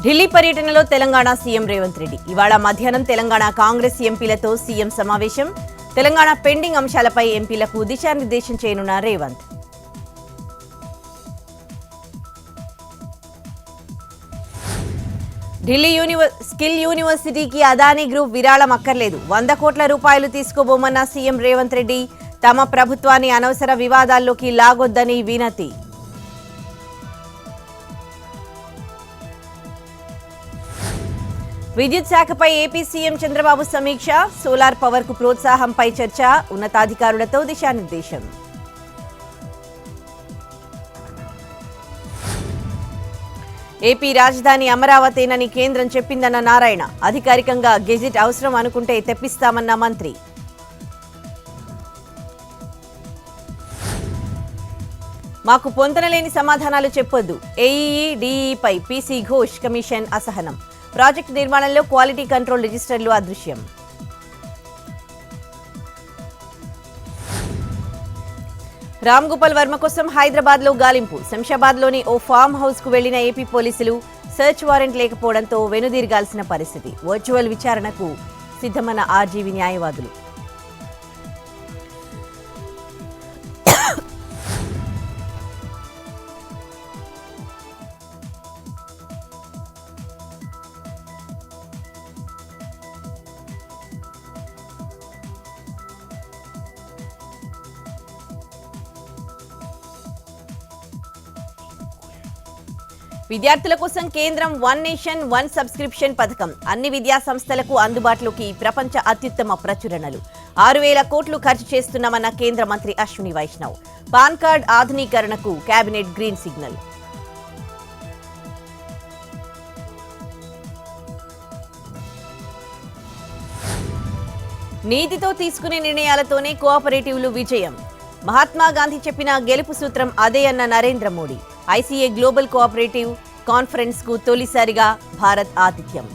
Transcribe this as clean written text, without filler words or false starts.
ఢిల్లీ పర్యటనలో తెలంగాణ సీఎం రేవంత్ రెడ్డి ఇవాళ మధ్యాహ్నం తెలంగాణ కాంగ్రెస్ ఎంపీలతో సీఎం సమావేశం. తెలంగాణ పెండింగ్ అంశాలపై ఎంపీలకు దిశానిర్దేశం చేయనున్న రేవంత్. ఢిల్లీ స్కిల్ యూనివర్సిటీకి అదానీ గ్రూప్ విరాళం అక్కర్లేదు. 100 కోట్ల రూపాయలు తీసుకోబోమన్న సీఎం రేవంత్ రెడ్డి. తమ ప్రభుత్వాన్ని అనవసర వివాదాల్లోకి లాగొద్దని వినతి. విద్యుత్ శాఖపై ఏపీ సీఎం చంద్రబాబు సమీక్ష. సోలార్ పవర్ కు ప్రోత్సాహంపై చర్చ. ఉన్నతాధికారులతో దిశానిర్దేశం. ఏపీ రాజధాని అమరావతేనని కేంద్రం చెప్పిందన్న నారాయణ. అధికారికంగా గెజిట్ అవసరం అనుకుంటే తెప్పిస్తామన్న మంత్రి. మాకు పొంతనలేని సమాధానాలు చెప్పొద్దు. ఏఈఈ డీఈపై పీసీ ఘోష్ కమిషన్ అసహనం. ప్రాజెక్టు నిర్మాణంలో క్వాలిటీ కంట్రోల్ రిజిస్టర్లు అదృశ్యం. రామ్ గోపాల్ వర్మ కోసం హైదరాబాద్లో గాలింపు. శంషాబాద్లోని ఓ ఫామ్ హౌస్ కు వెళ్లిన ఏపీ పోలీసులు సెర్చ్ వారెంట్ లేకపోవడంతో వెనుదిరగాల్సిన పరిస్థితి. వర్చువల్ విచారణకు సిద్ధమన్న ఆర్జీవీ న్యాయవాదులు. విద్యార్థుల కోసం కేంద్రం 1 నేషన్ 1 సబ్స్క్రిప్షన్ పథకం. అన్ని విద్యా సంస్థలకు అందుబాటులోకి ప్రపంచ అత్యుత్తమ ప్రచురణలు. 6,000 కోట్లు ఖర్చు చేస్తున్నామన్న కేంద్ర మంత్రి అశ్విని వైష్ణవ్. పాన్ కార్డ్ ఆధునీకరణకు కేబినెట్ గ్రీన్ సిగ్నల్. నీతితో తీసుకునే నిర్ణయాలతోనే కోఆపరేటివ్లు విజయం. మహాత్మా గాంధీ చెప్పిన గెలుపు సూత్రం అదే అన్న Narendra Modi. ICA global cooperative conference కు తొలిసారిగా భారత్ ఆతిథ్యం.